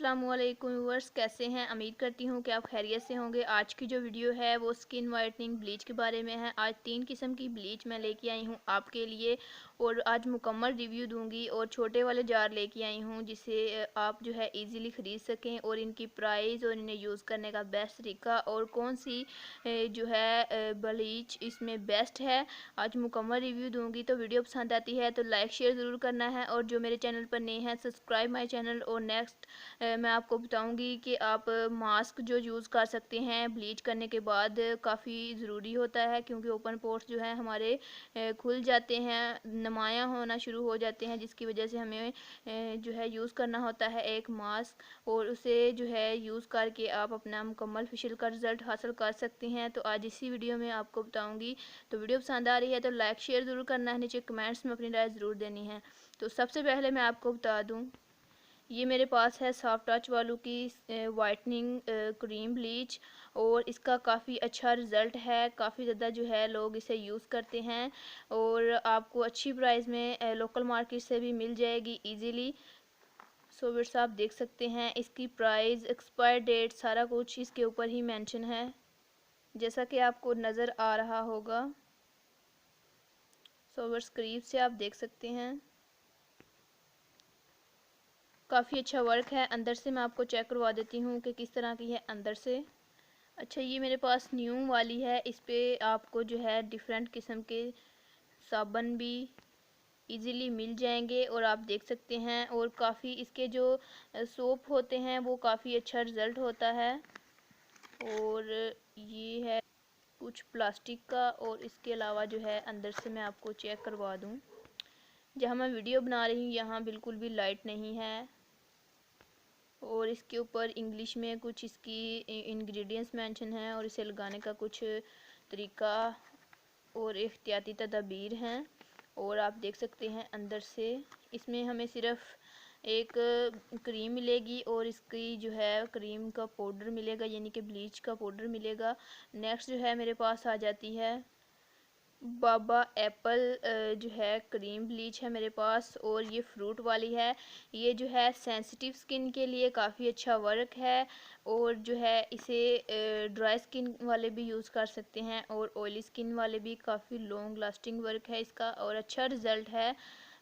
अस्सलामुअलैकुम व्यूअर्स, कैसे हैं। उम्मीद करती हूँ कि आप खैरियत से होंगे। आज की जो वीडियो है वो स्किन वाइटनिंग ब्लीच के बारे में है। आज 3 किस्म की ब्लीच मैं लेके आई हूँ आपके लिए और आज मुकम्मल रिव्यू दूंगी और छोटे वाले जार लेके आई हूँ जिसे आप जो है इजीली ख़रीद सकें और इनकी प्राइस और इन्हें यूज़ करने का बेस्ट तरीका और कौन सी जो है ब्लीच इसमें बेस्ट है, आज मुकम्मल रिव्यू दूंगी। तो वीडियो पसंद आती है तो लाइक शेयर ज़रूर करना है और जो मेरे चैनल पर नए हैं सब्सक्राइब माय चैनल। और नेक्स्ट मैं आपको बताऊंगी कि आप मास्क जो यूज़ कर सकते हैं ब्लीच करने के बाद, काफ़ी ज़रूरी होता है क्योंकि ओपन पोर्स जो है हमारे खुल जाते हैं, नुमाया होना शुरू हो जाते हैं, जिसकी वजह से हमें जो है यूज़ करना होता है एक मास्क और उसे जो है यूज़ करके आप अपना मुकम्मल फेशियल का रिज़ल्ट हासिल कर सकते हैं। तो आज इसी वीडियो में आपको बताऊँगी। तो वीडियो पसंद आ रही है तो लाइक शेयर ज़रूर करना है, नीचे कमेंट्स में अपनी राय ज़रूर देनी है। तो सबसे पहले मैं आपको बता दूँ, ये मेरे पास है सॉफ्ट टच वालों की वाइटनिंग क्रीम ब्लीच और इसका काफ़ी अच्छा रिज़ल्ट है। काफ़ी ज़्यादा जो है लोग इसे यूज़ करते हैं और आपको अच्छी प्राइस में लोकल मार्केट से भी मिल जाएगी इजीली। सो व्यूअर्स, आप देख सकते हैं इसकी प्राइस, एक्सपायर डेट, सारा कुछ इसके ऊपर ही मेंशन है, जैसा कि आपको नज़र आ रहा होगा। सो व्यूअर्स, करीब से आप देख सकते हैं, काफ़ी अच्छा वर्क है। अंदर से मैं आपको चेक करवा देती हूँ कि किस तरह की है अंदर से। अच्छा, ये मेरे पास न्यू वाली है। इस पे आपको जो है डिफरेंट किस्म के साबुन भी इजीली मिल जाएंगे और आप देख सकते हैं। और काफ़ी इसके जो सोप होते हैं वो काफ़ी अच्छा रिज़ल्ट होता है। और ये है कुछ प्लास्टिक का और इसके अलावा जो है अंदर से मैं आपको चेक करवा दूँ। जहाँ मैं वीडियो बना रही हूँ यहाँ बिल्कुल भी लाइट नहीं है और इसके ऊपर इंग्लिश में कुछ इसकी इंग्रेडिएंट्स मेंशन हैं और इसे लगाने का कुछ तरीका और एहतियाती तदाबीर हैं। और आप देख सकते हैं अंदर से इसमें हमें सिर्फ एक क्रीम मिलेगी और इसकी जो है क्रीम का पाउडर मिलेगा, यानी कि ब्लीच का पाउडर मिलेगा। नेक्स्ट जो है मेरे पास आ जाती है बाबा एप्पल जो है क्रीम ब्लीच है मेरे पास और ये फ्रूट वाली है। ये जो है सेंसिटिव स्किन के लिए काफ़ी अच्छा वर्क है और जो है इसे ड्राई स्किन वाले भी यूज़ कर सकते हैं और ऑयली स्किन वाले भी। काफ़ी लॉन्ग लास्टिंग वर्क है इसका और अच्छा रिज़ल्ट है।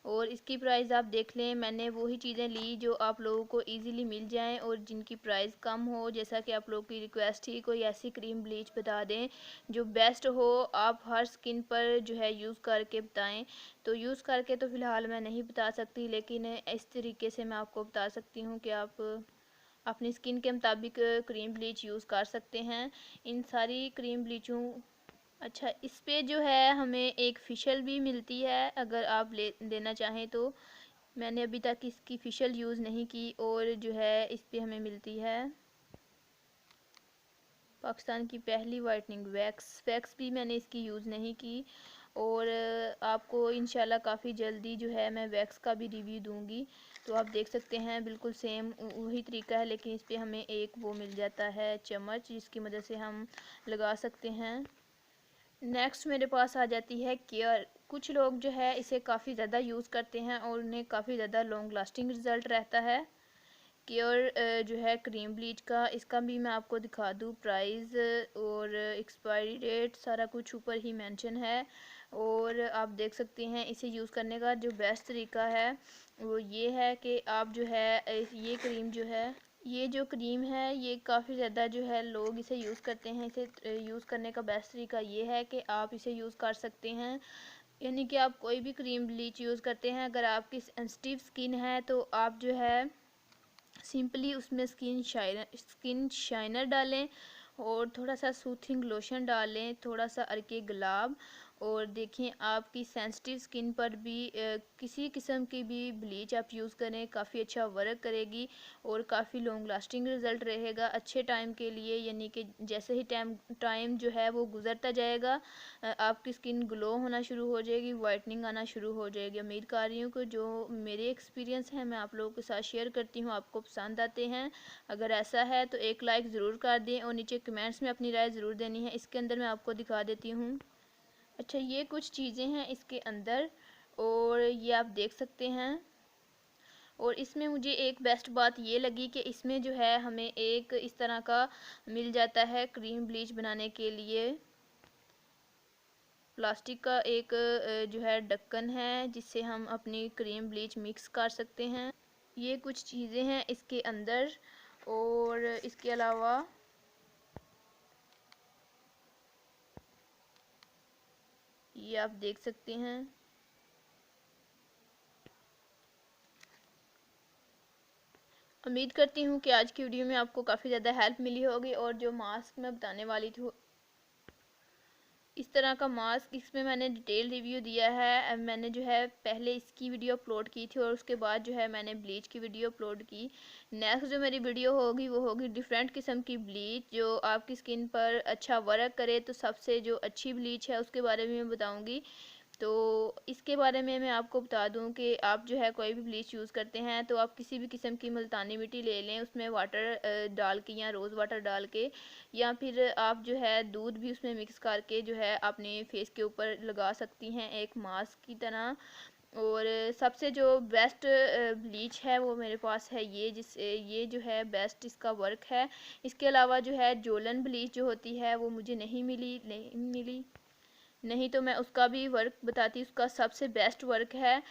और इसकी प्राइस आप देख लें, मैंने वही चीज़ें ली जो आप लोगों को इजीली मिल जाएं और जिनकी प्राइस कम हो। जैसा कि आप लोगों की रिक्वेस्ट थी, कोई ऐसी क्रीम ब्लीच बता दें जो बेस्ट हो, आप हर स्किन पर जो है यूज़ करके बताएं। तो यूज़ करके तो फ़िलहाल मैं नहीं बता सकती, लेकिन इस तरीके से मैं आपको बता सकती हूँ कि आप अपनी स्किन के मुताबिक क्रीम ब्लीच यूज़ कर सकते हैं इन सारी क्रीम ब्लीचों। अच्छा, इस पे जो है हमें एक फ़ेशियल भी मिलती है अगर आप लेना चाहें तो। मैंने अभी तक इसकी फ़ेशियल यूज़ नहीं की और जो है इस पे हमें मिलती है पाकिस्तान की पहली वाइटनिंग वैक्स भी मैंने इसकी यूज़ नहीं की। और आपको इंशाल्लाह काफ़ी जल्दी जो है मैं वैक्स का भी रिव्यू दूंगी। तो आप देख सकते हैं बिल्कुल सेम वही तरीका है, लेकिन इस पे हमें एक वो मिल जाता है चम्मच जिसकी मदद से हम लगा सकते हैं। नेक्स्ट मेरे पास आ जाती है केयर। कुछ लोग जो है इसे काफ़ी ज़्यादा यूज़ करते हैं और उन्हें काफ़ी ज़्यादा लॉन्ग लास्टिंग रिज़ल्ट रहता है। केयर जो है क्रीम ब्लीच का, इसका भी मैं आपको दिखा दूँ प्राइस और एक्सपायरी डेट, सारा कुछ ऊपर ही मेंशन है। और आप देख सकते हैं इसे यूज़ करने का जो बेस्ट तरीका है वो ये है कि आप जो है ये क्रीम जो है, ये जो क्रीम है ये काफ़ी ज़्यादा जो है लोग इसे यूज़ करते हैं। इसे यूज़ करने का बेस्ट तरीका ये है कि आप इसे यूज़ कर सकते हैं, यानी कि आप कोई भी क्रीम ब्लीच यूज़ करते हैं, अगर आपकी सेंसिटिव स्किन है तो आप जो है सिंपली उसमें स्किन शाइनर डालें और थोड़ा सा सूथिंग लोशन डालें, थोड़ा सा अर्के गुलाब। और देखें आपकी सेंसिटिव स्किन पर भी किसी किस्म की भी ब्लीच आप यूज़ करें काफ़ी अच्छा वर्क करेगी और काफ़ी लॉन्ग लास्टिंग रिज़ल्ट रहेगा अच्छे टाइम के लिए। यानी कि जैसे ही टाइम जो है वो गुजरता जाएगा आपकी स्किन ग्लो होना शुरू हो जाएगी, वाइटनिंग आना शुरू हो जाएगी। उम्मीद कर रही हूँ कि जो मेरे एक्सपीरियंस हैं मैं आप लोगों के साथ शेयर करती हूँ आपको पसंद आते हैं। अगर ऐसा है तो एक लाइक ज़रूर कर दें और नीचे कमेंट्स में अपनी राय ज़रूर देनी है। इसके अंदर मैं आपको दिखा देती हूँ। अच्छा, ये कुछ चीज़ें हैं इसके अंदर और ये आप देख सकते हैं। और इसमें मुझे एक बेस्ट बात ये लगी कि इसमें जो है हमें एक इस तरह का मिल जाता है क्रीम ब्लीच बनाने के लिए। प्लास्टिक का एक जो है ढक्कन है जिससे हम अपनी क्रीम ब्लीच मिक्स कर सकते हैं। ये कुछ चीज़ें हैं इसके अंदर, और इसके अलावा ये आप देख सकते हैं। उम्मीद करती हूँ कि आज की वीडियो में आपको काफ़ी ज़्यादा हेल्प मिली होगी। और जो मास्क मैं बताने वाली थी, इस तरह का मास्क, इसमें मैंने डिटेल रिव्यू दिया है। मैंने जो है पहले इसकी वीडियो अपलोड की थी और उसके बाद जो है मैंने ब्लीच की वीडियो अपलोड की। नेक्स्ट जो मेरी वीडियो होगी वो होगी डिफरेंट किस्म की ब्लीच जो आपकी स्किन पर अच्छा वर्क करे। तो सबसे जो अच्छी ब्लीच है उसके बारे में मैं बताऊँगी। तो इसके बारे में मैं आपको बता दूं कि आप जो है कोई भी ब्लीच यूज़ करते हैं तो आप किसी भी किस्म की मुल्तानी मिट्टी ले लें, उसमें वाटर डाल के या रोज़ वाटर डाल के, या फिर आप जो है दूध भी उसमें मिक्स करके जो है अपने फेस के ऊपर लगा सकती हैं एक मास्क की तरह। और सबसे जो बेस्ट ब्लीच है वो मेरे पास है ये जो है बेस्ट इसका वर्क है। इसके अलावा जो है जोलन ब्लीच जो होती है वो मुझे नहीं मिली, नहीं तो मैं उसका भी वर्क बताती। उसका सबसे बेस्ट वर्क है।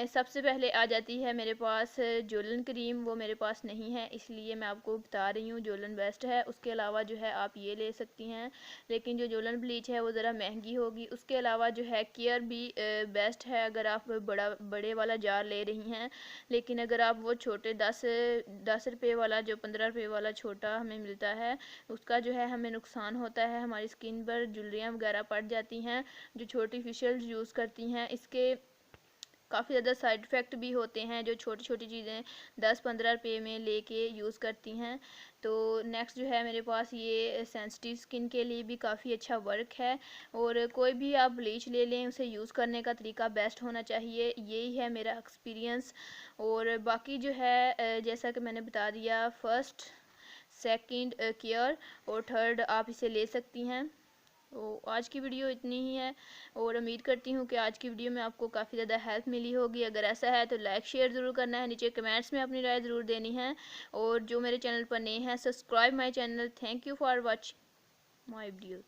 सबसे पहले आ जाती है मेरे पास जोलन क्रीम, वो मेरे पास नहीं है इसलिए मैं आपको बता रही हूँ जोलन बेस्ट है। उसके अलावा जो है आप ये ले सकती हैं, लेकिन जो जोलन ब्लीच है वो ज़रा महंगी होगी। उसके अलावा जो है केयर भी बेस्ट है अगर आप बड़े वाला जार ले रही हैं। लेकिन अगर आप वो छोटे 10 रुपये वाला, जो 15 रुपये वाला छोटा हमें मिलता है, उसका जो है हमें नुकसान होता है, हमारी स्किन पर झुर्रियाँ वगैरह पड़ जाती हैं जो छोटी फेशियल यूज़ करती हैं। इसके काफ़ी ज़्यादा साइड इफ़ेक्ट भी होते हैं जो छोटी छोटी चीज़ें 10-15 रुपये में लेके यूज़ करती हैं। तो नेक्स्ट जो है मेरे पास ये सेंसिटिव स्किन के लिए भी काफ़ी अच्छा वर्क है। और कोई भी आप ब्लीच ले लें उसे यूज़ करने का तरीका बेस्ट होना चाहिए, यही है मेरा एक्सपीरियंस। और बाकी जो है जैसा कि मैंने बता दिया, फर्स्ट सेकंड केयर और थर्ड आप इसे ले सकती हैं। तो आज की वीडियो इतनी ही है और उम्मीद करती हूँ कि आज की वीडियो में आपको काफ़ी ज़्यादा हेल्प मिली होगी। अगर ऐसा है तो लाइक शेयर ज़रूर करना है, नीचे कमेंट्स में अपनी राय ज़रूर देनी है। और जो मेरे चैनल पर नए हैं, subscribe my channel. Thank you for watching my video.